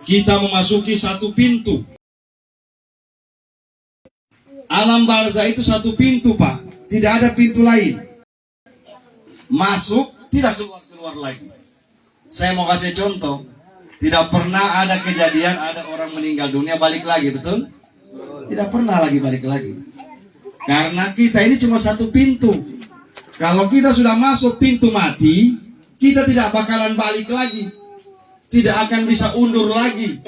Kita memasuki satu pintu. Alam barzah itu satu pintu, Pak. Tidak ada pintu lain. Masuk, tidak keluar-keluar lagi. Saya mau kasih contoh. Tidak pernah ada kejadian ada orang meninggal dunia balik lagi, betul? Tidak pernah lagi balik lagi. Karena kita ini cuma satu pintu. Kalau kita sudah masuk pintu mati, kita tidak bakalan balik lagi. Tidak akan bisa undur lagi.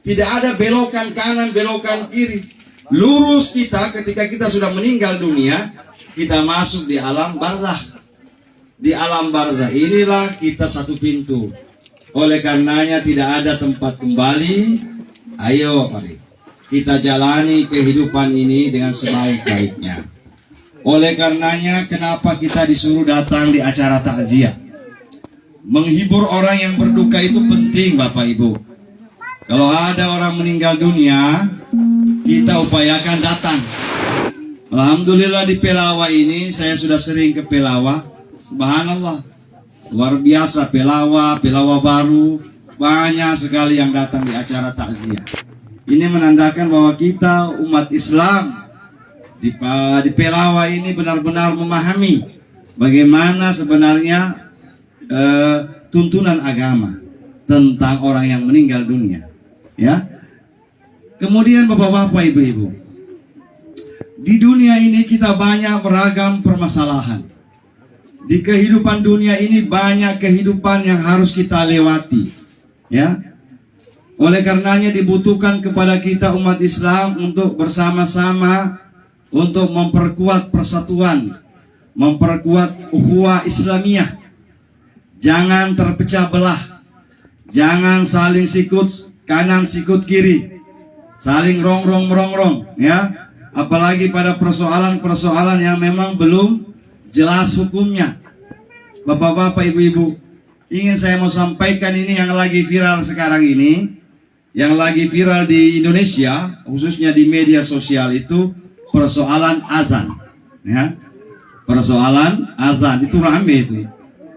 Tidak ada belokan kanan, belokan kiri. Lurus kita ketika kita sudah meninggal dunia, kita masuk di alam barzah. Di alam barzah inilah kita satu pintu. Oleh karenanya tidak ada tempat kembali. Ayo mari kita jalani kehidupan ini dengan sebaik-baiknya. Oleh karenanya kenapa kita disuruh datang di acara takziah? Menghibur orang yang berduka itu penting, Bapak Ibu. Kalau ada orang meninggal dunia, kita upayakan datang. Alhamdulillah di Pelawa ini saya sudah sering ke Pelawa. Subhanallah. Luar biasa, Pelawa baru, banyak sekali yang datang di acara takziah. Ini menandakan bahwa kita umat Islam di Pelawa ini benar-benar memahami bagaimana sebenarnya tuntunan agama tentang orang yang meninggal dunia. Ya. Kemudian Bapak-bapak, Ibu-ibu, di dunia ini kita banyak beragam permasalahan. Di kehidupan dunia ini banyak kehidupan yang harus kita lewati, ya. Oleh karenanya dibutuhkan kepada kita umat Islam untuk bersama-sama untuk memperkuat persatuan, memperkuat ukhuwah Islamiyah. Jangan terpecah belah, jangan saling sikut kanan sikut kiri, saling rongrong, ya. Apalagi pada persoalan-persoalan yang memang belum jelas hukumnya. Bapak-bapak, ibu-ibu, ingin saya mau sampaikan ini yang lagi viral sekarang ini, yang lagi viral di Indonesia, khususnya di media sosial itu persoalan azan, ya. Persoalan azan itu rame itu.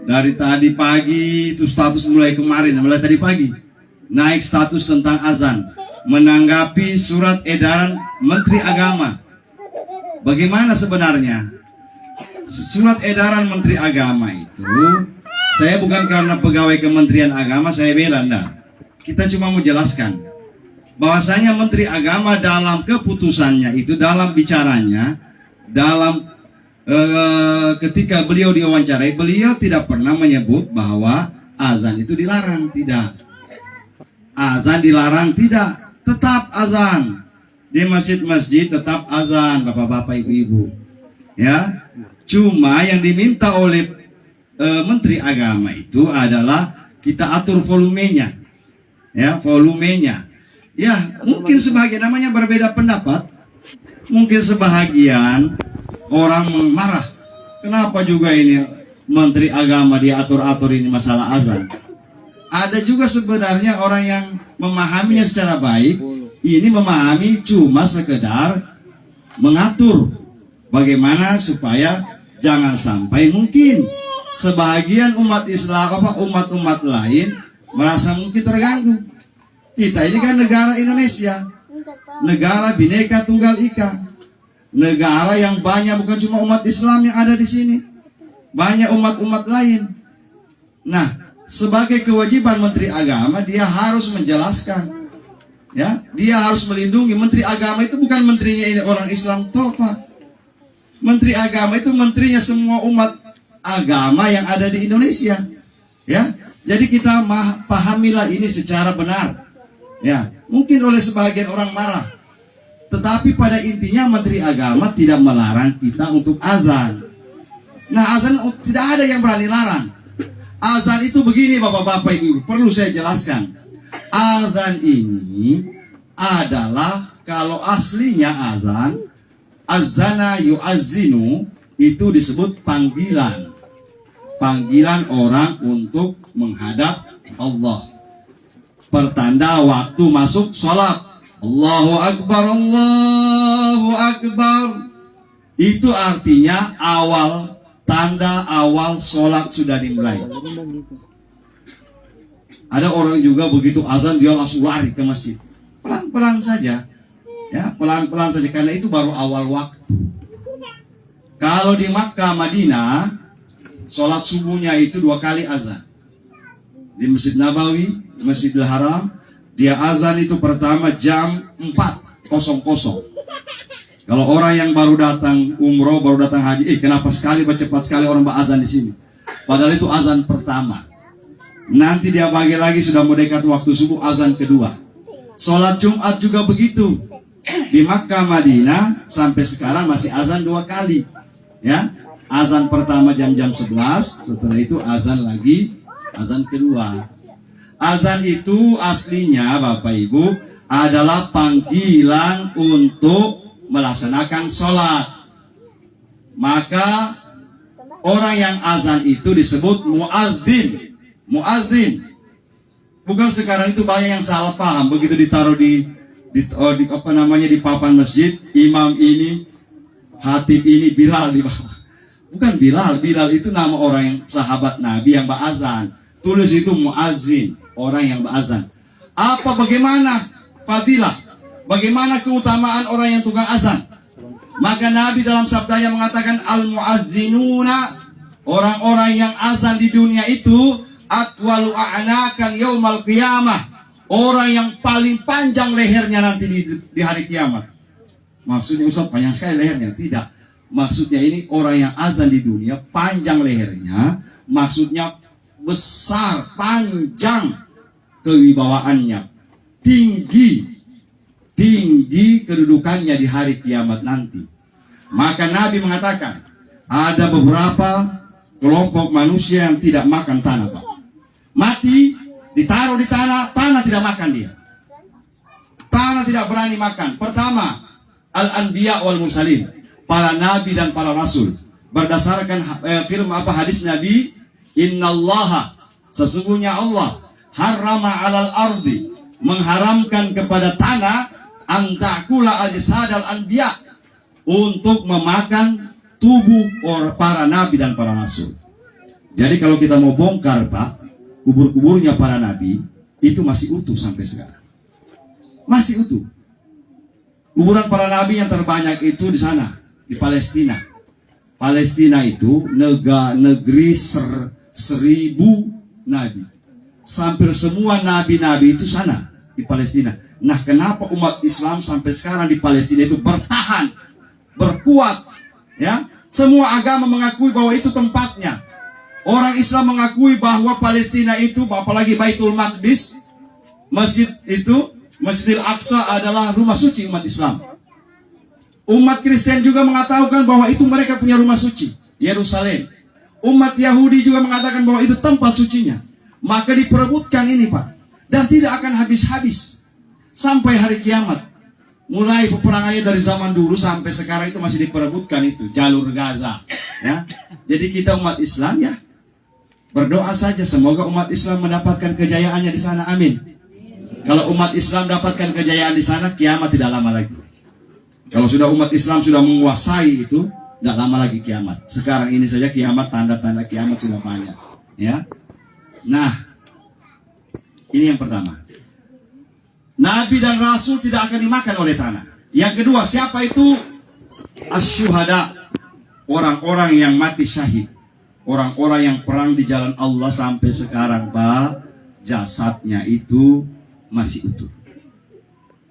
Dari tadi pagi itu status mulai tadi pagi naik status tentang azan, menanggapi surat edaran Menteri Agama. Bagaimana sebenarnya? Surat edaran Menteri Agama itu, saya bukan karena pegawai Kementerian Agama saya bela, enggak. Kita cuma mau jelaskan bahwasanya Menteri Agama dalam keputusannya itu, dalam bicaranya, dalam ketika beliau diwawancarai, beliau tidak pernah menyebut bahwa azan itu dilarang, tidak. Azan dilarang, tidak. Tetap azan di masjid-masjid, tetap azan, bapak-bapak, ibu-ibu, ya. Cuma yang diminta oleh Menteri Agama itu adalah kita atur volumenya, ya, volumenya. Ya, mungkin sebagian namanya berbeda pendapat, mungkin sebahagian orang marah. Kenapa juga ini Menteri Agama diatur-atur ini masalah azan? Ada juga sebenarnya orang yang memahaminya secara baik. Ini memahami cuma sekedar mengatur bagaimana supaya jangan sampai mungkin sebahagian umat Islam umat-umat lain merasa mungkin terganggu. Kita ini kan negara Indonesia, negara Bhinneka Tunggal Ika, negara yang banyak, bukan cuma umat Islam yang ada di sini, banyak umat-umat lain. Nah, sebagai kewajiban Menteri Agama dia harus menjelaskan, ya, dia harus melindungi. Menteri Agama itu bukan menterinya ini orang Islam toh, Pak. Menteri Agama itu menterinya semua umat agama yang ada di Indonesia, ya. Jadi kita pahamilah ini secara benar, ya. Mungkin oleh sebagian orang marah, tetapi pada intinya Menteri Agama tidak melarang kita untuk azan. Nah, azan tidak ada yang berani larang. Azan itu begini, bapak-bapak, ibu, perlu saya jelaskan. Azan ini adalah, kalau aslinya azan, azana yu'azzinu, itu disebut panggilan. Panggilan orang untuk menghadap Allah. Pertanda waktu masuk sholat. Allahu Akbar, Allahu Akbar. Itu artinya tanda awal sholat sudah dimulai. Ada orang juga begitu azan dia langsung lari ke masjid. Pelan-pelan saja, ya pelan-pelan saja, karena itu baru awal waktu. Kalau di Makkah, Madinah, sholat subuhnya itu 2 kali azan. Di Masjid Nabawi, Masjidil Haram, dia azan itu pertama jam 4.00. Kalau orang yang baru datang umroh, baru datang haji, kenapa cepat sekali orang berazan di sini? Padahal itu azan pertama. Nanti dia bagi lagi, sudah mau dekat waktu subuh, azan kedua. Sholat Jumat juga begitu. Di Makkah, Madinah, sampai sekarang masih azan 2 kali. Ya, azan pertama jam-jam 11, setelah itu azan lagi, azan kedua. Azan itu aslinya Bapak Ibu adalah panggilan untuk melaksanakan sholat. Maka orang yang azan itu disebut muadzin. Muadzin. Bukan sekarang itu banyak yang salah paham, begitu ditaruh di papan masjid, imam ini, khatib ini, Bilal di bawah. Bukan Bilal, Bilal itu nama orang yang sahabat Nabi yang berazan. Tulis itu muazzin, orang yang berazan. Bagaimana fadilah? Bagaimana keutamaan orang yang tukang azan? Maka Nabi dalam sabdanya mengatakan al-muazzinuna, orang-orang yang azan di dunia itu atwalu a'nakan yaumal qiyamah, orang yang paling panjang lehernya nanti di hari kiamat. Maksudnya Ustaz panjang sekali lehernya? Tidak. Maksudnya ini orang yang azan di dunia panjang lehernya, maksudnya besar, panjang kewibawaannya, tinggi kedudukannya di hari kiamat nanti. Maka Nabi mengatakan ada beberapa kelompok manusia yang tidak makan tanah, Pak. Mati, ditaruh di tanah, tanah tidak makan dia. Tanah tidak berani makan. Pertama, al-anbiya wal mursalin, para nabi dan para rasul. Berdasarkan hadis Nabi, innallaha, sesungguhnya Allah, harrama alal ardi, mengharamkan kepada tanah, antakula ajsadal anbiya, untuk memakan tubuh para nabi dan para rasul. Jadi kalau kita mau bongkar, Pak, kubur-kuburnya para nabi itu masih utuh sampai sekarang. Masih utuh. Kuburan para nabi yang terbanyak itu di sana, di Palestina. Palestina itu negeri 1000 nabi. Hampir semua nabi-nabi itu sana di Palestina. Nah, kenapa umat Islam sampai sekarang di Palestina itu bertahan, berkuat? Ya, semua agama mengakui bahwa itu tempatnya. Orang Islam mengakui bahwa Palestina itu, apalagi Baitul Maqdis, masjid itu, Masjidil Aqsa adalah rumah suci umat Islam. Umat Kristen juga mengatakan bahwa itu mereka punya rumah suci, Yerusalem. Umat Yahudi juga mengatakan bahwa itu tempat sucinya. Maka diperebutkan ini, Pak, dan tidak akan habis-habis sampai hari kiamat. Mulai peperangannya dari zaman dulu sampai sekarang itu masih diperebutkan itu jalur Gaza. Ya, jadi kita umat Islam ya berdoa saja semoga umat Islam mendapatkan kejayaannya di sana. Amin. Kalau umat Islam dapatkan kejayaan di sana, kiamat tidak lama lagi. Kalau sudah umat Islam sudah menguasai itu, tidak lama lagi kiamat. Sekarang ini saja kiamat, tanda-tanda kiamat sudah banyak. Ya. Nah, ini yang pertama. Nabi dan Rasul tidak akan dimakan oleh tanah. Yang kedua, siapa itu? Asyuhada, orang-orang yang mati syahid, orang-orang yang perang di jalan Allah sampai sekarang, Pak, jasadnya itu masih utuh.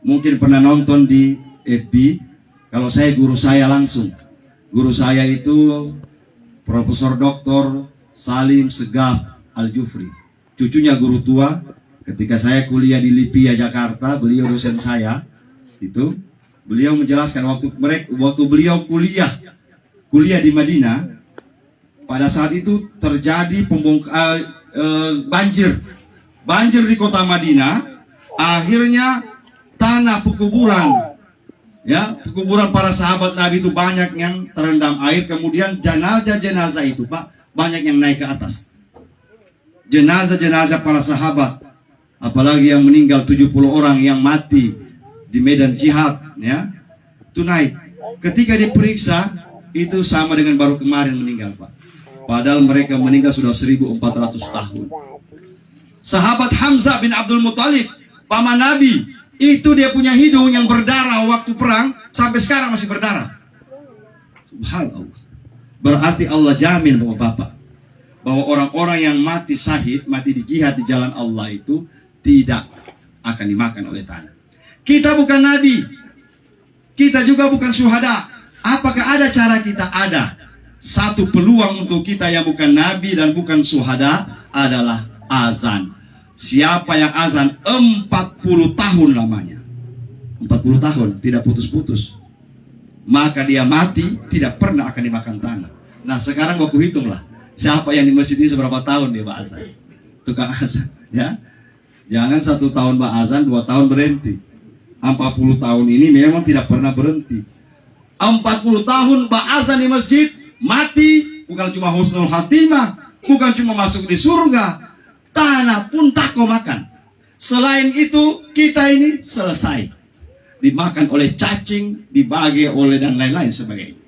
Mungkin pernah nonton di FB. Kalau saya, guru saya langsung, guru saya itu Profesor Dr. Salim Segaf Al-Jufri, cucunya guru tua. Ketika saya kuliah di Lipia Jakarta, beliau dosen saya. Itu beliau menjelaskan waktu beliau kuliah di Madinah, pada saat itu terjadi banjir di kota Madinah. Akhirnya tanah pekuburan, ya, pekuburan para sahabat Nabi itu banyak yang terendam air. Kemudian jenazah itu, Pak, banyak yang naik ke atas. Jenazah para sahabat, apalagi yang meninggal 70 orang yang mati di medan jihad, ya, itu naik. Ketika diperiksa, itu sama dengan baru kemarin meninggal, Pak. Padahal mereka meninggal sudah 1400 tahun. Sahabat Hamzah bin Abdul Muthalib, paman Nabi, itu dia punya hidung yang berdarah waktu perang, sampai sekarang masih berdarah. Subhanallah. Berarti Allah jamin bapak-bapak, bahwa orang-orang yang mati syahid, mati di jihad di jalan Allah itu tidak akan dimakan oleh tanah. Kita bukan nabi, kita juga bukan syuhada. Apakah ada cara kita? Ada. Satu peluang untuk kita yang bukan nabi dan bukan syuhada adalah azan. Siapa yang azan 40 tahun lamanya, 40 tahun tidak putus-putus, maka dia mati tidak pernah akan dimakan tanah. Nah sekarang aku hitunglah, siapa yang di masjid ini seberapa tahun dia azan, tukang azan, ya. Jangan 1 tahun azan, 2 tahun berhenti. 40 tahun ini memang tidak pernah berhenti. 40 tahun azan di masjid, mati bukan cuma husnul khatimah, bukan cuma masuk di surga, tanah pun tak kau makan. Selain itu kita ini selesai dimakan oleh cacing, dibagi oleh dan lain-lain sebagainya.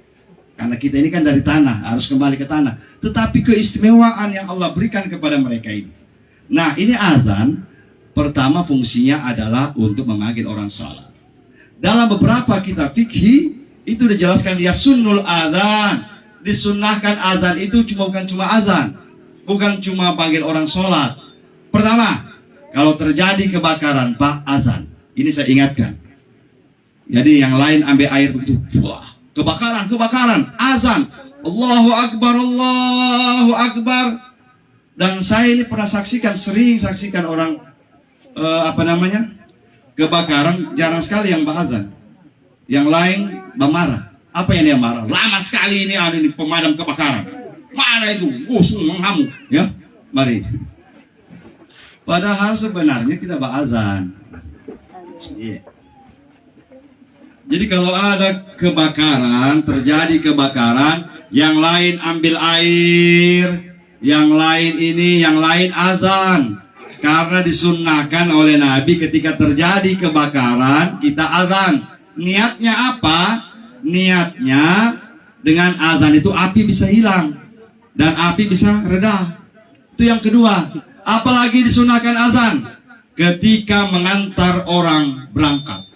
Karena kita ini kan dari tanah, harus kembali ke tanah. Tetapi keistimewaan yang Allah berikan kepada mereka ini. Nah ini azan, pertama fungsinya adalah untuk memanggil orang salat. Dalam beberapa kitab fikih itu dijelaskan ya sunnul azan, disunnahkan azan itu bukan cuma azan, bukan cuma panggil orang sholat. Pertama, kalau terjadi kebakaran, Pak, azan. Ini saya ingatkan. Jadi yang lain ambil air begitu, wah, kebakaran, azan. Allahu Akbar, Allahu Akbar. Dan saya ini pernah sering saksikan orang kebakaran, jarang sekali yang azan. Yang lain marah. Apa yang dia marah? Lama sekali ini ada di pemadam kebakaran. Mana itu? Menghamuk, ya. Mari. Padahal sebenarnya kita azan. Yeah. Jadi kalau ada kebakaran, terjadi kebakaran, yang lain ambil air, yang lain azan. Karena disunnahkan oleh Nabi ketika terjadi kebakaran, kita azan. Niatnya apa? Niatnya dengan azan itu api bisa hilang dan api bisa reda. Itu yang kedua. Apalagi disunahkan azan ketika mengantar orang berangkat.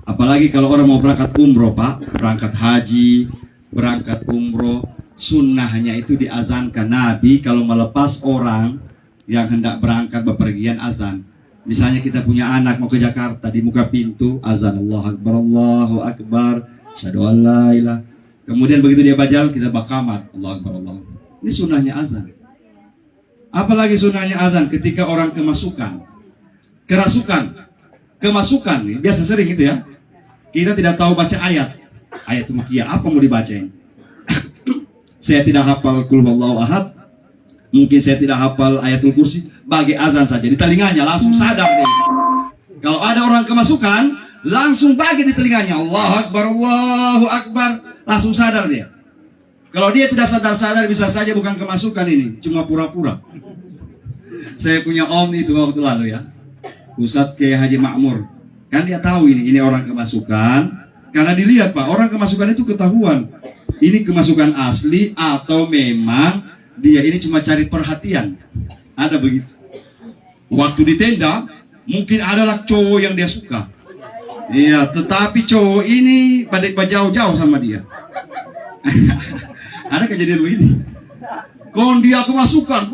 Apalagi kalau orang mau berangkat umroh, Pak, berangkat haji, berangkat umroh, sunnahnya itu diazankan. Nabi kalau melepas orang yang hendak berangkat bepergian azan. Misalnya kita punya anak mau ke Jakarta, di muka pintu azan, Allahu Akbar, Allahu Akbar, asyhadu an la ilaha. Kemudian begitu dia bajal, kita bakamat, Allahu Akbar, Allahu Akbar. Ini sunnahnya azan. Apalagi sunnahnya azan ketika orang kemasukan, kemasukan nih, biasa sering gitu ya. Kita tidak tahu baca ayat Mukiyah, apa mau dibacain? Saya tidak hafal Qul Huwallahu Ahad, mungkin saya tidak hafal ayatul kursi, bagi azan saja di telinganya langsung sadar deh. Kalau ada orang kemasukan, langsung bagi di telinganya, Allahu Akbar, Allahu Akbar, langsung sadar dia. Kalau dia tidak sadar-sadar, bisa saja bukan kemasukan ini, cuma pura-pura. Saya punya om itu waktu lalu ya, Ustadz Kiai Haji Ma'mur. Kan dia tahu ini orang kemasukan, karena dilihat Pak, orang kemasukan itu ketahuan. Ini kemasukan asli atau memang dia ini cuma cari perhatian. Ada begitu. Waktu di tenda, mungkin adalah cowok yang dia suka. Iya, tetapi cowok ini pada jauh-jauh sama dia. Ada kejadian begini. Kon dia kemasukan,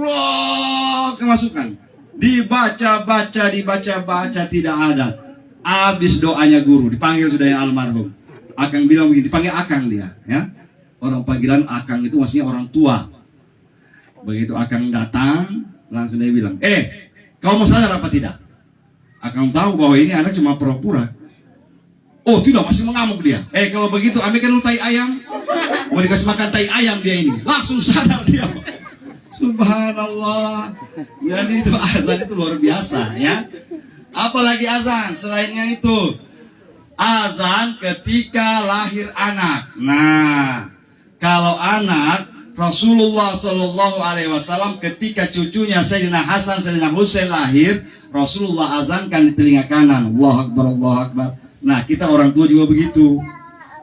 dibaca tidak ada. Habis doanya guru, dipanggil sudah yang almarhum. Akang bilang begini, dipanggil akang dia, ya. Orang panggilan akang itu maksudnya orang tua. Begitu akang datang, langsung dia bilang, kau mau sadar apa tidak? Akang tahu bahwa ini anak cuma pura-pura. Oh tidak, masih mengamuk dia. Kalau begitu ambilkan tai ayam. Mau dikasih makan tai ayam dia ini. Langsung sadar dia. Subhanallah. Jadi itu azan itu luar biasa ya. Apalagi azan selainnya itu. Azan ketika lahir anak. Nah, kalau anak Rasulullah Shallallahu Alaihi Wasallam ketika cucunya Sayyidina Hasan, Sayyidina Husain lahir, Rasulullah azankan di telinga kanan. Allahu Akbar, Allahu Akbar. Nah, kita orang tua juga begitu.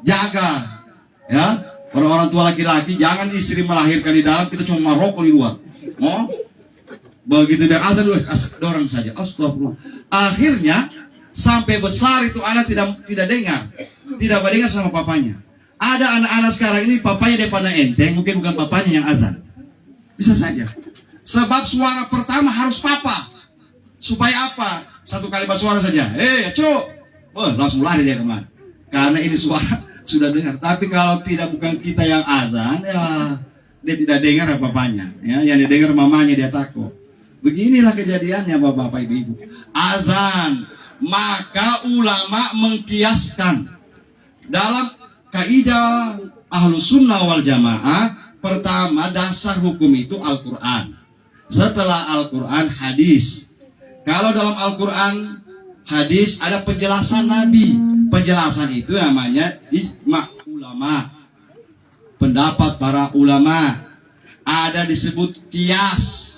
Jaga, ya. Orang-orang tua laki-laki, jangan istri melahirkan di dalam, kita cuma merokok di luar. Oh, Begitu dia azan dulu, dorong saja. Astagfirullah. Akhirnya sampai besar itu anak tidak dengar, tidak mendengar sama papanya. Ada anak-anak sekarang ini papanya depan enteng, mungkin bukan papanya yang azan. Bisa saja. Sebab suara pertama harus papa. Supaya apa? Satu kalimat suara saja. Cuk. Langsung lari dia kemana? Karena ini suara sudah dengar. Tapi kalau bukan kita yang azan, ya dia tidak dengar apa-apanya. Ya, yang dia dengar mamanya dia takut. Beginilah kejadiannya bapak-bapak ibu-ibu. Azan, maka ulama mengkiaskan dalam kaidah Ahlus Sunnah wal Jamaah. Pertama, dasar hukum itu Al-Quran. Setelah Al-Quran, hadis. Kalau dalam Al-Quran, hadis ada penjelasan Nabi. Penjelasan itu namanya ijma ulama, pendapat para ulama. Ada disebut kias.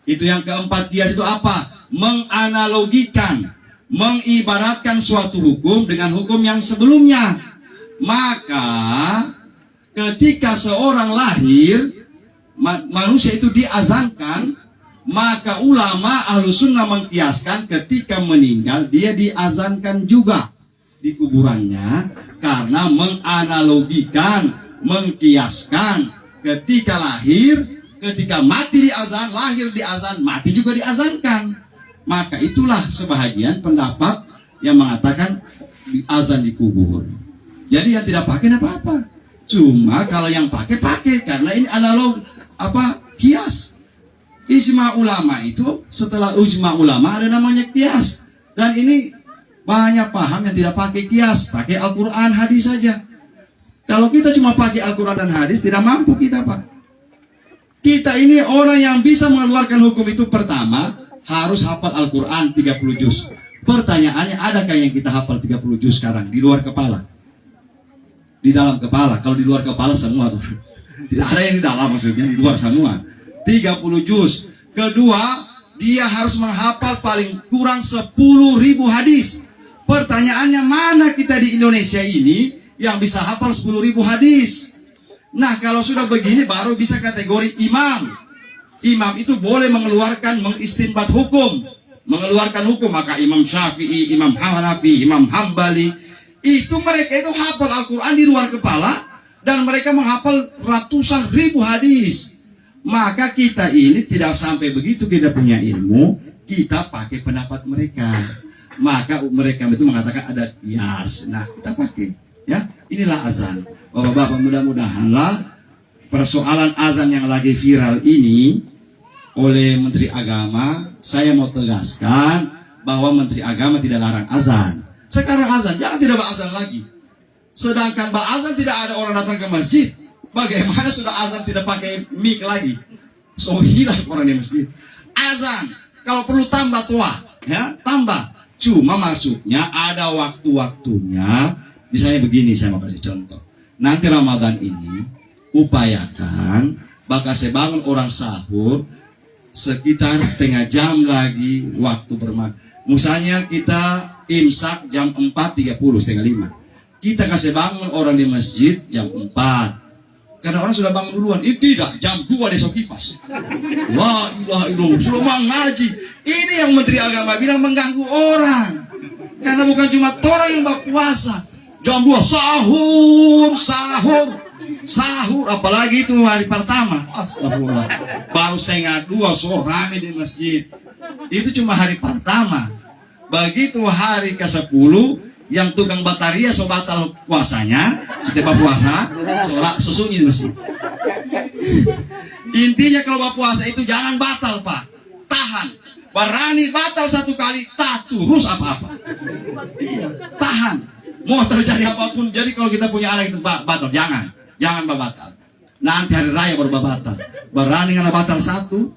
Itu yang keempat, kias itu apa? Menganalogikan, mengibaratkan suatu hukum dengan hukum yang sebelumnya. Maka ketika seorang lahir, manusia itu diazankan, maka ulama Ahlus Sunnah mengkiaskan ketika meninggal dia diazankan juga di kuburannya, karena menganalogikan, mengkiaskan ketika lahir, ketika mati diazan, lahir diazan, mati juga diazankan. Maka itulah sebahagian pendapat yang mengatakan azan di kubur. Jadi yang tidak pakai apa-apa. Cuma kalau yang pakai karena ini analog kias. Ijma ulama itu setelah ijma ulama ada namanya kias. Dan ini banyak paham yang tidak pakai kias, pakai Al-Quran, hadis saja. Kalau kita cuma pakai Al-Quran dan hadis, tidak mampu kita, Pak. Kita ini orang yang bisa mengeluarkan hukum itu pertama harus hafal Al-Quran 30 juz. Pertanyaannya, adakah yang kita hafal 30 juz sekarang di luar kepala? Di dalam kepala. Kalau di luar kepala semua tuh. Tidak ada yang di dalam, maksudnya di luar semua. 30 juz. Kedua, dia harus menghafal paling kurang 10.000 hadis. Pertanyaannya, mana kita di Indonesia ini yang bisa hafal 10.000 hadis? Nah, kalau sudah begini baru bisa kategori imam. Imam itu boleh mengistinbat hukum, mengeluarkan hukum. Maka Imam Syafi'i, Imam Hanafi, Imam Hambali, itu mereka itu hafal Al-Quran di luar kepala, dan mereka menghafal ratusan ribu hadis. Maka kita ini tidak sampai begitu kita punya ilmu, kita pakai pendapat mereka. Maka mereka itu mengatakan ada kias. Nah, kita pakai. Ya, inilah azan. Bapak-bapak, mudah-mudahanlah persoalan azan yang lagi viral ini oleh Menteri Agama, saya mau tegaskan bahwa Menteri Agama tidak larang azan. Sekarang azan, jangan tidak azan lagi. Sedangkan azan tidak ada orang datang ke masjid. Bagaimana sudah azan tidak pakai mic lagi? So hilang orang di masjid. Azan, kalau perlu tambah tua, ya tambah. Cuma maksudnya ada waktu-waktunya. Misalnya begini, saya mau kasih contoh. Nanti Ramadan ini upayakan bakal saya bangun orang sahur sekitar setengah jam lagi waktu bermakan. Misalnya kita imsak jam 4.30, setengah 5. Kita kasih bangun orang di masjid jam 4. Karena orang sudah bangun duluan. Tidak, jam 2 besok kipas. La ilaha illallah, sudah ngaji. Ini yang Menteri Agama bilang mengganggu orang. Karena bukan cuma orang yang berpuasa. Jam 2 sahur, apalagi itu hari pertama. Astagfirullah. Baru setengah 2 sore rame di masjid. Itu cuma hari pertama. Begitu hari ke-10 yang tukang bataria so batal puasanya, setiap puasa, sesunyi di masjid. Intinya kalau berpuasa itu jangan batal, Pak. Tahan. Berani batal satu kali, tak terus apa-apa. Iya, tahan. Mau terjadi apapun, jadi kalau kita punya anak itu batal, jangan batal. Nanti hari raya baru batal. Berani karena batal satu,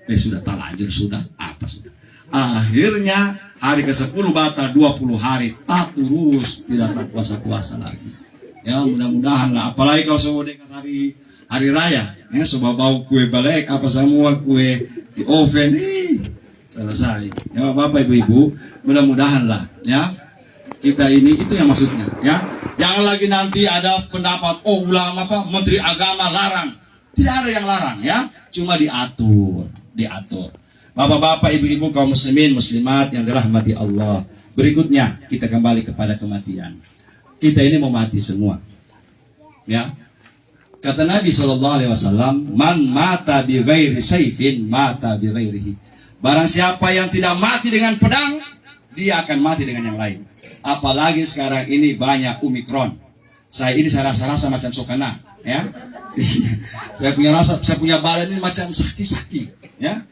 sudah terlanjur, sudah apa sudah. Akhirnya hari ke-10 batal, 20 hari tak terus, tidak puasa lagi. Ya mudah-mudahan lah. Apalagi kalau semua dekat hari raya, ya coba bau kue balik apa semua kue di oven, selesai. Ya Bapak Ibu, mudah-mudahan lah, ya. Kita ini itu yang maksudnya, ya. Jangan lagi nanti ada pendapat ulama Menteri Agama larang. Tidak ada yang larang, ya. Cuma diatur. Bapak-bapak, ibu-ibu, kaum muslimin, muslimat yang dirahmati Allah. Berikutnya kita kembali kepada kematian. Kita ini mau mati semua. Ya. Kata Nabi SAW, man mata bi ghairi sayfin mata bi ghairihi. Barang siapa yang tidak mati dengan pedang, dia akan mati dengan yang lain. Apalagi sekarang ini banyak Omikron. Saya rasa macam sokana, ya. Saya punya badan ini macam sakit-sakit, ya.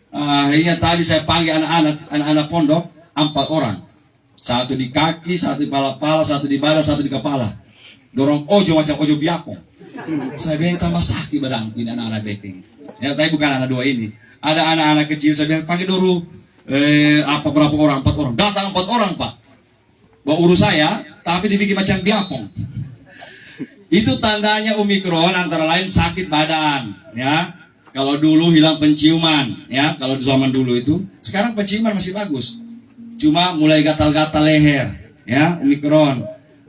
Akhirnya tadi saya panggil anak-anak pondok 4 orang. Satu di kaki, satu di pala-pala, satu di badan, satu di kepala. Dorong ojo macam ojo biakong. Saya bilang tambah sakit badan ini anak-anak baking. Ya, tapi bukan anak 2 ini. Ada anak-anak kecil, saya bilang panggil dulu berapa orang? 4 orang. Datang 4 orang, Pak. Bawa urus saya, tapi dibikin macam biakong. Itu tandanya Omikron, antara lain sakit badan, ya. Kalau dulu hilang penciuman, ya. Kalau di zaman dulu itu, sekarang penciuman masih bagus. Cuma mulai gatal-gatal leher, ya, Omikron.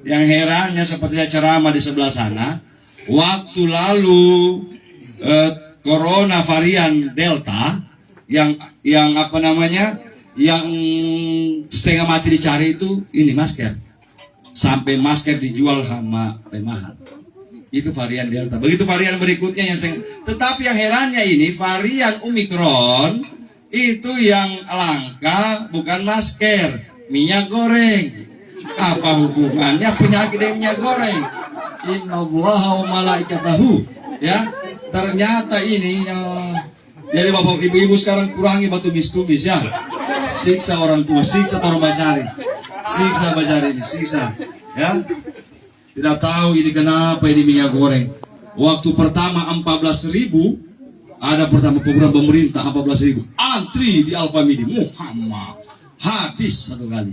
Yang herannya seperti saya ceramah di sebelah sana, waktu lalu corona varian Delta yang apa namanya, yang setengah mati dicari itu ini masker. Sampai masker dijual sama mahal. Itu varian Delta. Begitu varian berikutnya tetapi yang herannya ini varian Omikron itu yang langka bukan masker, minyak goreng. Apa hubungannya penyakit dengan minyak goreng? Innallaha wa malaikatahu, ya. Ternyata ini jadi bapak ibu-ibu sekarang kurangi batu tumis ya. Siksa orang tua, siksa orang bacari. Siksa bacari ini, siksa, ya. Tidak tahu ini kenapa ini minyak goreng. Waktu pertama 14.000, ada pertama program pemerintah 14.000. Antri di Alfamidi, Muhammad. Habis satu kali.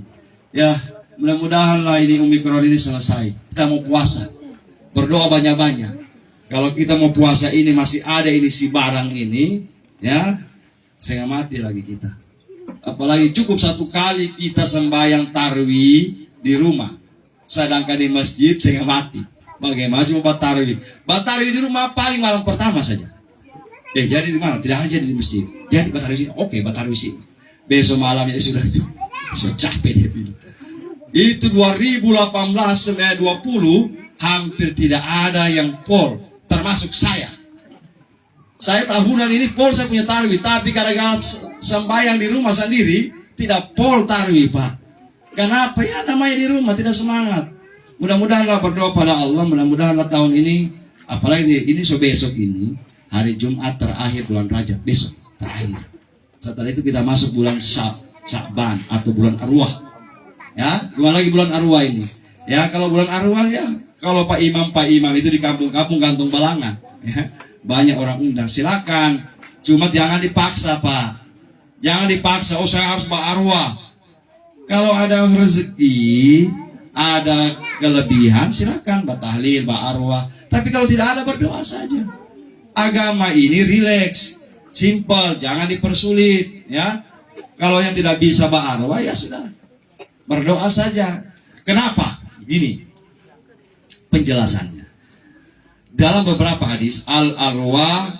Ya, mudah-mudahanlah ini Omikron ini selesai. Kita mau puasa. Berdoa banyak-banyak. Kalau kita mau puasa ini masih ada ini si barang ini, ya, saya mati lagi kita. Apalagi cukup 1 kali kita sembahyang tarwi di rumah. Sedangkan di masjid saya mati. Bagaimana cuma batarwi? Batarwi di rumah paling malam pertama saja. Jadi di mana? Tidak aja di masjid. Jadi batarwi sini. Oke, batarwi sini. Besok malamnya sudah capek dia bilang. Itu 2018 sampai 20 hampir tidak ada yang pol, termasuk saya. Saya tahunan ini pol saya punya tarwi, tapi gara-gara sembahyang di rumah sendiri tidak pol tarwi, Pak. Kenapa? Ya namanya di rumah tidak semangat. Mudah-mudahanlah berdoa pada Allah, mudah-mudahanlah tahun ini, apalagi ini besok ini hari Jumat terakhir bulan Rajab, besok terakhir. Setelah itu kita masuk bulan Sya'ban atau bulan Arwah. Ya, gimana lagi bulan Arwah ini? Ya, kalau bulan Arwah ya, kalau Pak Imam itu di kampung-kampung gantung balanga, ya, banyak orang undang, silakan. Cuma jangan dipaksa, Pak. Jangan dipaksa. Oh, saya harus Pak Arwah. Kalau ada rezeki, ada kelebihan, silakan Pak Tahlil, Pak Arwah. Tapi kalau tidak ada, berdoa saja. Agama ini rileks, simple, jangan dipersulit, ya. Kalau yang tidak bisa Pak Arwah, ya sudah, berdoa saja. Kenapa? Gini penjelasannya. Dalam beberapa hadis, al-arwah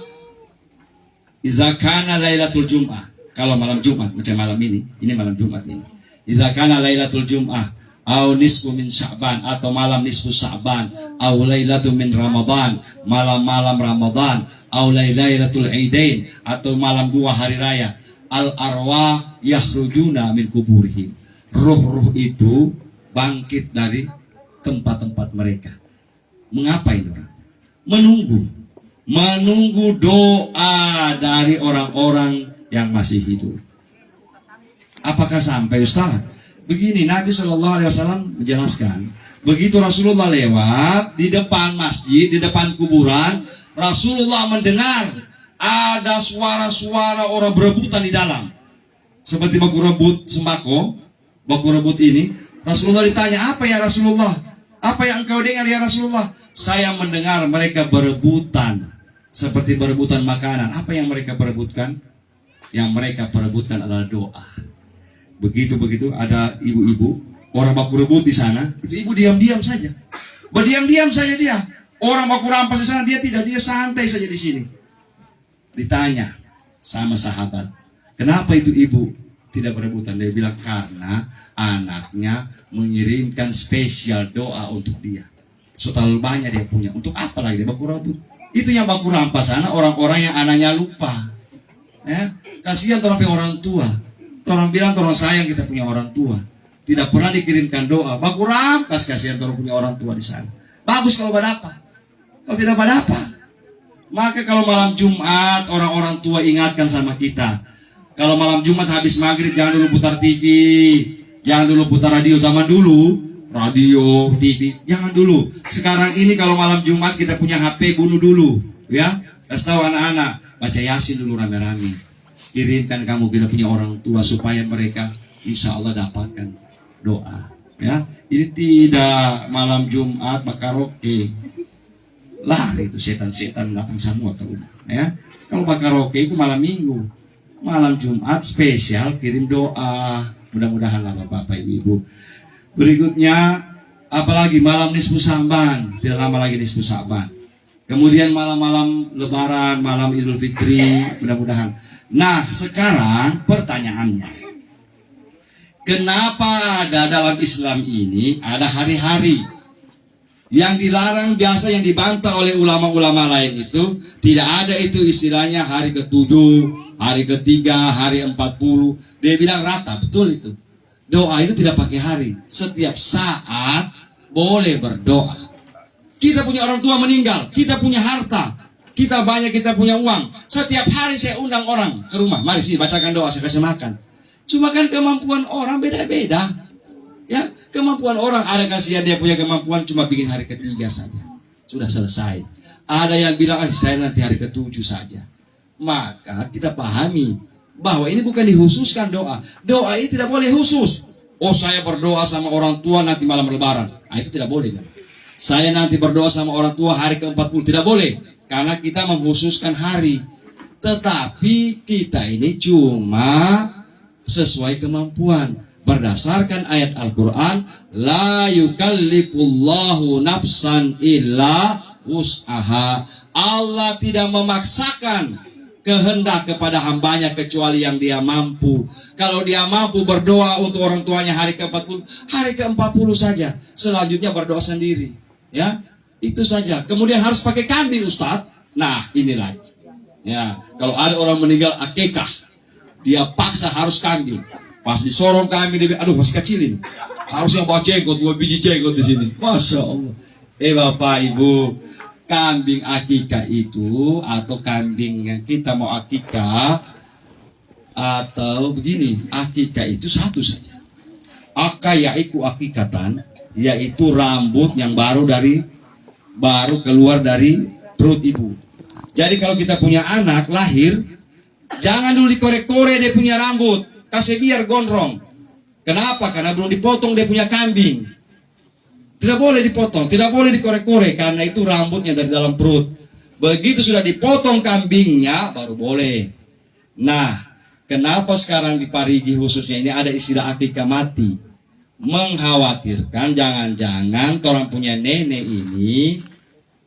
idza kana lailatul jum'ah. Kalau malam Jumat, macam malam ini malam Jumat ini. Idza kana lailatul jum'ah au nisfu min Sya'ban, atau malam nisfu Sya'ban, au lailatul min Ramadan, malam-malam Ramadan, au lailatul Idain, atau malam 2 hari raya. Al-arwah yakhrujuna min kuburihim. Ruh-ruh itu bangkit dari tempat-tempat mereka. Mengapa ini orang? Menunggu doa dari orang-orang yang masih hidup. Apakah sampai, Ustaz? Begini, Nabi SAW menjelaskan, begitu Rasulullah lewat di depan masjid, di depan kuburan, Rasulullah mendengar ada suara-suara orang berebutan di dalam, seperti baku rebut sembako, baku rebut ini. Rasulullah ditanya, apa ya Rasulullah? Apa yang engkau dengar ya Rasulullah? Saya mendengar mereka berebutan, seperti berebutan makanan. Apa yang mereka perebutkan? Yang mereka perebutkan adalah doa. Begitu ada ibu-ibu, orang baku rebut di sana, itu ibu diam-diam saja. Berdiam-diam saja dia. Orang baku rampas di sana, dia tidak, dia santai saja di sini. Ditanya sama sahabat, Kenapa itu ibu tidak berebutan? Dia bilang karena anaknya mengirimkan spesial doa untuk dia. So terlalu banyak dia punya. Untuk apa lagi dia baku rebut? Itu yang baku rampas sana orang-orang yang anaknya lupa. Ya, kasihan orang punya orang tua. Orang bilang orang sayang kita punya orang tua. Tidak pernah dikirimkan doa. Baku rampas kasihan orang punya orang tua di sana. Bagus kalau berapa. Kalau tidak berapa. Maka kalau malam Jumat orang-orang tua ingatkan sama kita. Kalau malam Jumat habis maghrib jangan dulu putar TV, jangan dulu putar radio. Zaman dulu radio, TV, jangan dulu. Sekarang ini kalau malam Jumat kita punya HP, bunuh dulu, ya. Kasih tahu anak-anak baca Yasin dulu rame-rame. Kirimkan kamu kita punya orang tua supaya mereka insya Allah dapatkan doa. Ya, ini tidak malam Jumat bakaroke. Lari itu setan-setan datang semua ke rumah. Ya, kalau bakaroke itu malam Minggu, malam Jumat spesial kirim doa. Mudah-mudahan lah Bapak Ibu. Berikutnya, apalagi malam nisfu Sa'ban, tidak lama lagi nisfu Sa'ban. Kemudian malam-malam Lebaran, malam Idul Fitri, mudah-mudahan. Nah, sekarang pertanyaannya, kenapa ada dalam Islam ini ada hari-hari yang dilarang biasa yang dibantah oleh ulama-ulama lain itu? Tidak ada itu istilahnya hari ke-7, hari ke-3, hari 40. Dia bilang rata, betul itu. Doa itu tidak pakai hari. Setiap saat boleh berdoa. Kita punya orang tua meninggal, kita punya harta, kita banyak, kita punya uang. Setiap hari saya undang orang ke rumah. Mari sih bacakan doa, saya kasih makan. Cuma kan kemampuan orang beda-beda. Ya, kemampuan orang ada kasihan dia punya kemampuan cuma bikin hari ke-3 saja. Sudah selesai. Ada yang bilang saya nanti hari ke-7 saja. Maka kita pahami bahwa ini bukan dikhususkan doa. Doa ini tidak boleh khusus. Oh saya berdoa sama orang tua nanti malam Lebaran. Nah, itu tidak boleh kan? Saya nanti berdoa sama orang tua hari ke-40. Tidak boleh. Karena kita mengkhususkan hari. Tetapi kita ini cuma sesuai kemampuan. Berdasarkan ayat Al-Quran, la yukallifullahu nafsan illa wus'aha. Allah tidak memaksakan kehendak kepada hambanya kecuali yang dia mampu. Kalau dia mampu berdoa untuk orang tuanya hari ke-40, hari ke-40 saja. Selanjutnya berdoa sendiri. Ya, itu saja. Kemudian harus pakai kambing, Ustadz. Nah, ini lagi. Ya, kalau ada orang meninggal akikah, dia paksa harus kambing. Pas disorong kami, dia aduh masih kecil ini. Harusnya bawa jenggot, 2 biji jenggot di sini. Masya Allah. Bapak Ibu, kambing akikah itu atau kambing yang kita mau akikah atau begini, akikah itu satu saja. Akayaiku akikatan, yaitu rambut yang baru keluar dari perut ibu. Jadi kalau kita punya anak lahir, jangan dulu dikorek-korek dia punya rambut. Kasih biar gondrong. Kenapa? Karena belum dipotong dia punya kambing. Tidak boleh dipotong, tidak boleh dikorek-korek karena itu rambutnya dari dalam perut. Begitu sudah dipotong kambingnya baru boleh. Nah, kenapa sekarang di Parigi khususnya ini ada istilah akikah mati? Mengkhawatirkan jangan-jangan orang punya nenek ini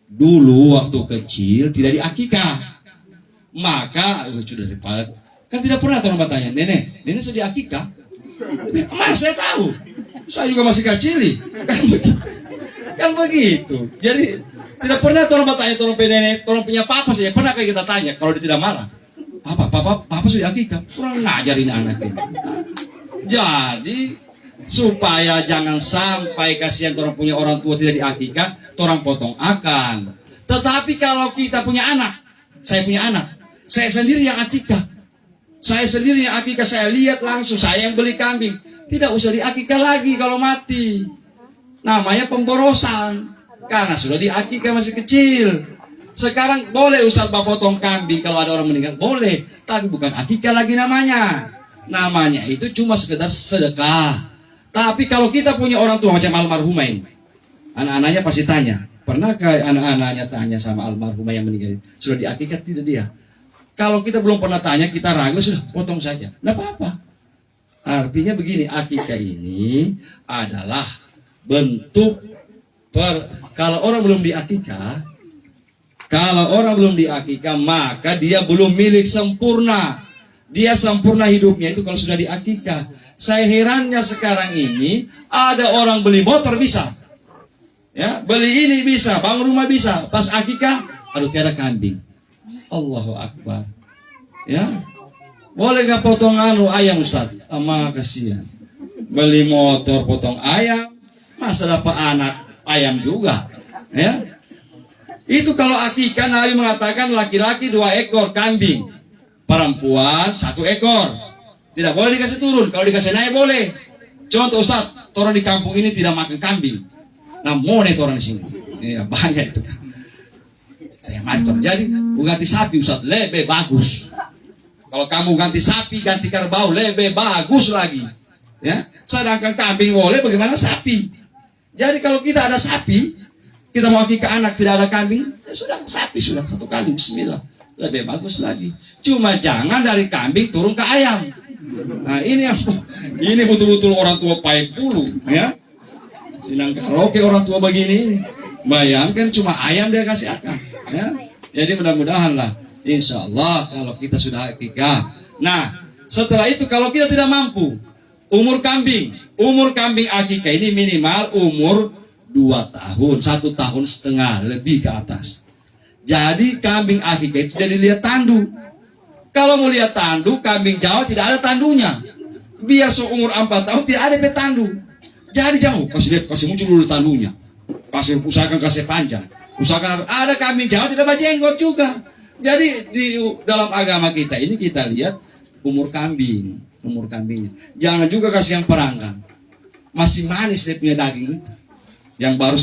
dulu waktu kecil tidak diakikah. Maka sudah dipalat. Kan tidak pernah orang bertanya, nenek sudah diakikah? Mana saya tahu, saya juga masih kecil nih. Kan begitu. Jadi tidak pernah orang bertanya, orang punya nenek, orang punya papa saja. Pernah kayak kita tanya, kalau dia tidak marah, papa sudah diakikah? Kurang ngajarin anak ini. Jadi supaya jangan sampai kasihan orang punya orang tua tidak diakikah, orang potong akan. Tetapi kalau kita punya anak, saya punya anak, saya sendiri yang akikah. Saya sendiri yang akikah, saya lihat langsung, saya yang beli kambing. Tidak usah diakikah lagi kalau mati. Namanya pemborosan. Karena sudah diakikah masih kecil. Sekarang boleh Ustaz Bapak potong kambing kalau ada orang meninggal. Boleh. Tapi bukan akikah lagi namanya. Namanya itu cuma sekedar sedekah. Tapi kalau kita punya orang tua macam almarhumah ini, anak-anaknya pasti tanya. Pernahkah anak-anaknya tanya sama almarhumah yang meninggal? Sudah diakikah tidak dia? Kalau kita belum pernah tanya, kita ragu, sudah potong saja. Tidak apa-apa. Artinya begini, akikah ini adalah bentuk kalau orang belum diakikah, maka dia belum milik sempurna. Dia sempurna hidupnya itu kalau sudah diakikah. Saya herannya sekarang ini ada orang beli motor bisa, ya, beli ini bisa, bangun rumah bisa, pas akikah, aduh tiada kambing. Allahu Akbar. Ya, boleh gak potong ayam Ustaz? Ama kasihan. Beli motor potong ayam, masa dapat anak ayam juga, ya. Itu kalau akikah Nabi mengatakan laki-laki 2 ekor kambing, perempuan 1 ekor. Tidak boleh dikasih turun. Kalau dikasih naik boleh. Contoh Ustaz, orang di kampung ini tidak makan kambing. Nah, mau nih orang di sini. Ya, banyak itu. Saya mari jadi ganti sapi Ustaz, lebih bagus. Kalau kamu ganti sapi, ganti kerbau, lebih bagus lagi. Ya, sedangkan kambing boleh, bagaimana sapi? Jadi kalau kita ada sapi, kita mau ke anak tidak ada kambing, ya sudah sapi sudah 1 kali, bismillah, lebih bagus lagi. Cuma jangan dari kambing turun ke ayam. Nah ini betul-betul orang tua pahit dulu, ya. Sinang karaoke orang tua begini, bayangkan cuma ayam dia kasih akan, ya. Jadi mudah-mudahan lah, insya Allah kalau kita sudah akikah. Nah setelah itu kalau kita tidak mampu, umur kambing akikah ini minimal umur 2 tahun, 1,5 tahun lebih ke atas. Jadi kambing akikah itu jadi lihat tandu. Kalau mau lihat tandu, kambing Jawa tidak ada tandunya. Biar seumur 4 tahun tidak ada tandu. Jadi jangan kasih lihat, kasih muncul dulu tandunya. Usahakan kasih panjang. Usahakan ada kambing Jawa tidak berjenggot juga. Jadi di dalam agama kita ini kita lihat umur kambingnya. Jangan juga kasih yang perangkang. Masih manis dia punya daging itu. Yang baru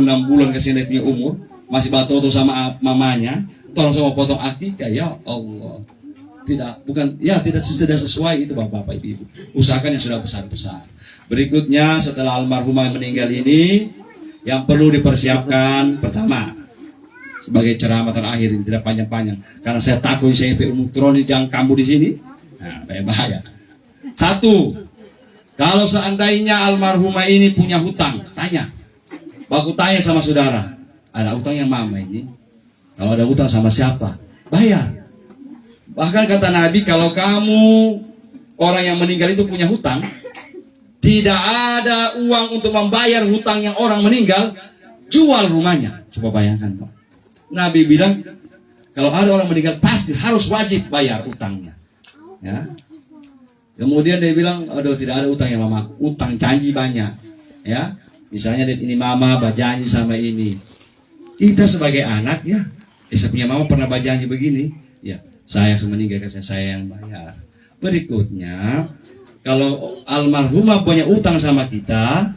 6 bulan kasih dia punya umur, masih batoto sama mamanya, tolong sama potong akikah, ya Allah. Tidak sesuai itu Bapak Ibu. Usahakan yang sudah besar-besar. Berikutnya setelah almarhumah meninggal ini, yang perlu dipersiapkan pertama, sebagai ceramah terakhir ini tidak panjang-panjang, karena saya takut saya Omikron jangan kambuh di sini. Nah, bahaya. 1. Kalau seandainya almarhumah ini punya hutang, tanya. Baku tanya sama saudara, ada hutang yang mama ini? Kalau ada hutang sama siapa? Bayar. Bahkan kata Nabi, kalau kamu orang yang meninggal itu punya hutang, tidak ada uang untuk membayar hutang yang orang meninggal, jual rumahnya. Coba bayangkan Pak. Nabi bilang, kalau ada orang meninggal pasti harus wajib bayar hutangnya. Ya. Kemudian dia bilang, aduh tidak ada utang ya mama, utang janji banyak, ya. Misalnya ini mama berjanji sama ini, kita sebagai anak ya, saya punya mama pernah berjanji begini, ya saya meninggal kasih saya yang bayar. Berikutnya, kalau almarhumah punya utang sama kita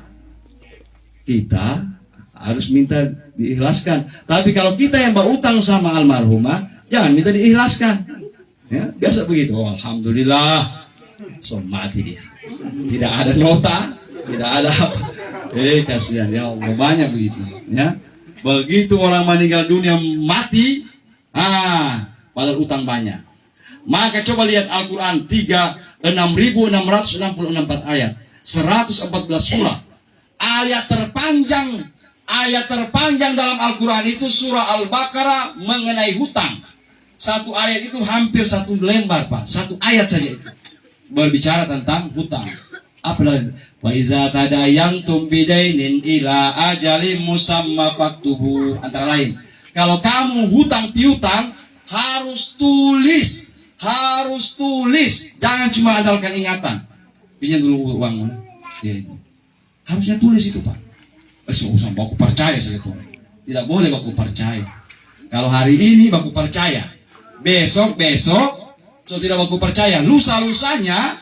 harus minta diikhlaskan. Tapi kalau kita yang berutang sama almarhumah, jangan minta diikhlaskan. Ya, biasa begitu. Oh, alhamdulillah. So mati dia. Tidak ada nota, tidak ada apa. Kasihan ya Allah, banyak begitu. Ya, begitu orang meninggal dunia mati, padahal utang banyak. Maka coba lihat Al-Quran 6.664 ayat, 114 surah. Ayat terpanjang dalam Al-Quran itu surah Al-Baqarah mengenai hutang. Satu ayat itu hampir 1 lembar Pak, 1 ayat saja itu berbicara tentang hutang. Apa namanya? Wa iza tadayantum bidainin ila ajalin musamma faktubu. Antara lain, kalau kamu hutang piutang harus tulis, jangan cuma andalkan ingatan. Pinjam dulu uang. Ya, harusnya tulis itu Pak. Usah baku percaya saja tuh. Tidak boleh baku percaya. Kalau hari ini baku percaya, besok so tidak baku percaya, lusa-lusanya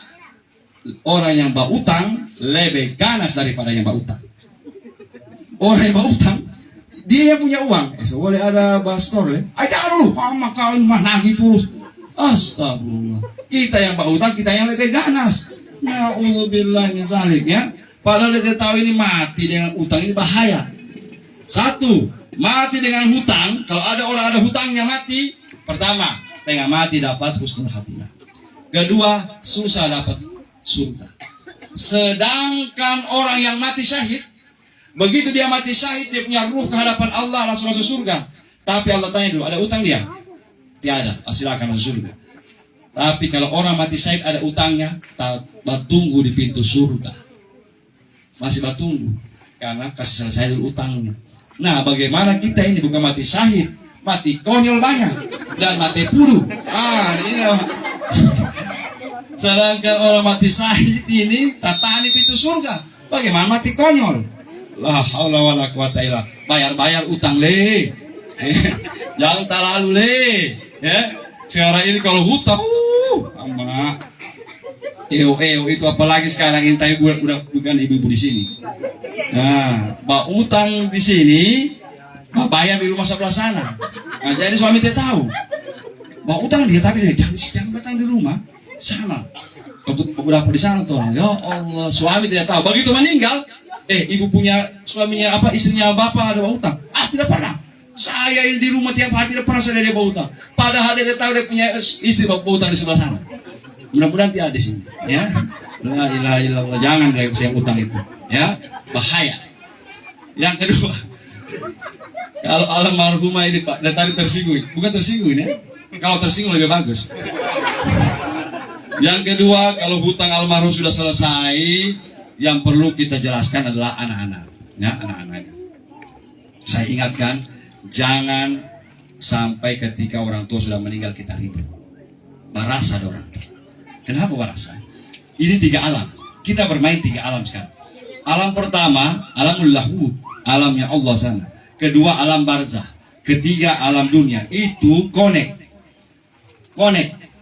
orang yang berutang lebih ganas daripada yang berutang. Orang yang berutang, dia yang punya uang. So boleh ada bastor le. Ada dulu, maka mah nagih terus. Astagfirullah. Kita yang berutang, kita yang lebih ganas. Na'udzubillah min zalik ya. Padahal dia tahu ini mati dengan utang ini bahaya. 1, mati dengan hutang. Kalau ada orang ada hutangnya mati, pertama, tengah mati dapat husnul khatimah. Kedua, susah dapat surga. Sedangkan orang yang mati syahid, begitu dia mati syahid, dia punya ruh ke hadapan Allah langsung masuk surga. Tapi Allah tanya dulu, ada utang dia? Tiada, silakan masuk surga. Tapi kalau orang mati syahid ada utangnya, tunggu di pintu surga. Masih batunggu karena kasih selesai dulu utangnya. Nah, bagaimana kita ini bukan mati syahid, mati konyol banyak dan mati puru. Ini sedangkan orang mati syahid ini tatani pintu surga. Bagaimana mati konyol? La haula wala quwata illa. Bayar utang le. Jangan terlalu le. Ya. Sekarang ini kalau hutang, ama. Itu apalagi sekarang intai udah bukan ibu-ibu di sini. Nah, utang di sini, bayar di rumah sebelah sana. Nah, jadi suami tidak tahu. Utang dia tapi dia jangan datang di rumah sana. Udah di sana tuh orang. Ya Allah, suami tidak tahu. Begitu meninggal, ibu punya suaminya istrinya bapak ada utang. Tidak pernah. Saya ini di rumah tiap hari tidak pernah saya dia utang. Padahal dia tahu dia punya istri bapak utang di sebelah sana. Mudah-mudahan tidak di sini, ya. La ilaha illallah, jangan kayak yang utang itu, ya, bahaya. Yang kedua, kalau almarhumah ini Pak, dan tadi tersinggung, bukan tersinggung ya. Kalau tersinggung lebih bagus. Yang kedua, kalau hutang almarhum sudah selesai, yang perlu kita jelaskan adalah anak-anak, ya, anak-anaknya. Saya ingatkan, jangan sampai ketika orang tua sudah meninggal kita ribut. Barasa orang tua. Kenapa barasa? Ini 3 alam. Kita bermain 3 alam sekarang. Alam pertama, alamul lahud, alamnya Allah sana. Kedua, alam barzah. Ketiga, alam dunia. Itu connect.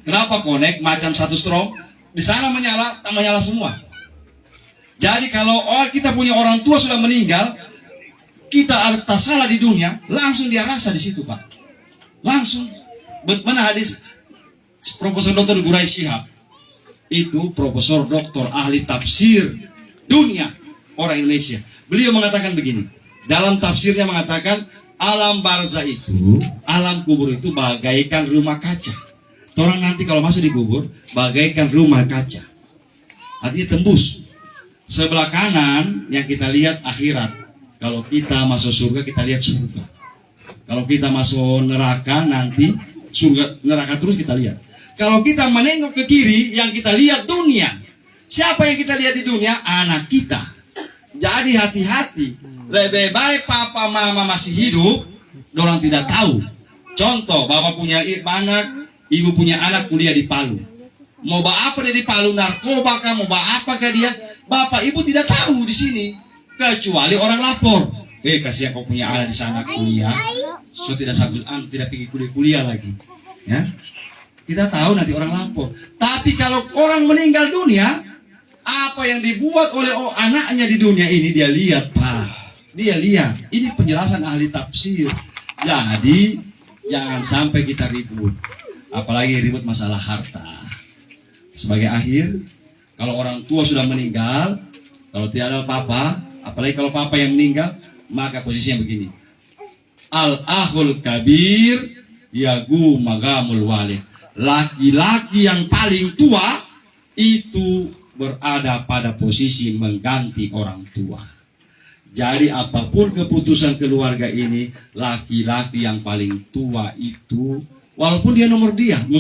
Kenapa connect? Macam satu strong. Di sana menyala, tak menyala semua. Jadi kalau kita punya orang tua sudah meninggal, kita ada salah di dunia, langsung dia rasa di situ, Pak. Langsung. Mana hadis Profesor Dr. Gurai Shihab? Itu profesor doktor ahli tafsir dunia orang Indonesia. Beliau mengatakan begini, dalam tafsirnya mengatakan alam barzah itu, alam kubur itu bagaikan rumah kaca. Orang nanti kalau masuk di kubur bagaikan rumah kaca, artinya tembus. Sebelah kanan yang kita lihat akhirat. Kalau kita masuk surga kita lihat surga. Kalau kita masuk neraka nanti surga neraka terus kita lihat. Kalau kita menengok ke kiri, yang kita lihat dunia. Siapa yang kita lihat di dunia? Anak kita. Jadi hati-hati. Lebih baik papa mama masih hidup, orang tidak tahu. Contoh, bapak punya anak, ibu punya anak kuliah di Palu. Mau apa dia di Palu, narkoba kah, mau apa kah dia? Bapak ibu tidak tahu di sini. Kecuali orang lapor. Kasihan kau punya anak di sana kuliah. So tidak sanggup, tidak pergi kuliah lagi. Ya. Kita tahu nanti orang lapor. Tapi kalau orang meninggal dunia, apa yang dibuat oleh anaknya di dunia ini dia lihat, Pak. Dia lihat. Ini penjelasan ahli tafsir. Jadi jangan sampai kita ribut. Apalagi ribut masalah harta. Sebagai akhir, kalau orang tua sudah meninggal, kalau tidak ada papa, apalagi kalau papa yang meninggal, maka posisinya begini. Al-ahul kabir yagu magamul walid. Laki-laki yang paling tua itu berada pada posisi mengganti orang tua. Jadi apapun keputusan keluarga ini, laki-laki yang paling tua itu, walaupun dia nomor 3,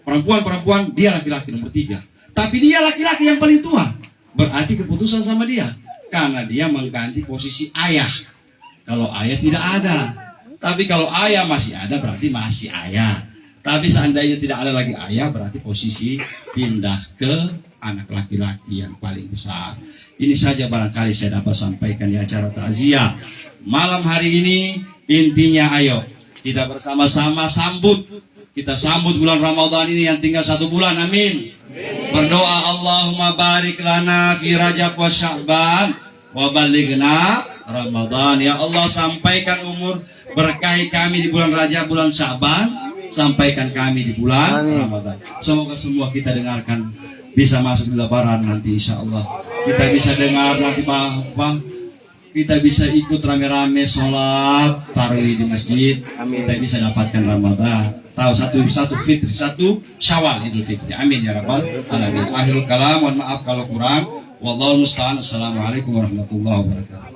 perempuan dia laki-laki nomor 3, tapi dia laki-laki yang paling tua, berarti keputusan sama dia, karena dia mengganti posisi ayah. Kalau ayah tidak ada, tapi kalau ayah masih ada berarti masih ayah. Tapi seandainya tidak ada lagi ayah, berarti posisi pindah ke anak laki-laki yang paling besar. Ini saja barangkali saya dapat sampaikan di acara takziah malam hari ini. Intinya ayo kita bersama-sama sambut. Kita sambut bulan Ramadan ini yang tinggal 1 bulan. Amin. Berdoa Allahumma barik lana fi Rajab wa Sya'ban wa balighna Ramadan. Ya Allah, sampaikan umur berkahi kami di bulan Rajab, bulan Sya'ban. Sampaikan kami di bulan Ramadan. Semoga semua kita dengarkan bisa masuk di lebaran nanti, insya Allah. Kita bisa dengar nanti Pak, kita bisa ikut rame-rame sholat tarawih di masjid. Kita bisa dapatkan Ramadan. Tahu satu fitri, satu Syawal Idul Fitri. Amin ya rabbal alamin. Akhirul kalam, mohon maaf kalau kurang. Wallahu musta'an. Assalamualaikum warahmatullahi wabarakatuh.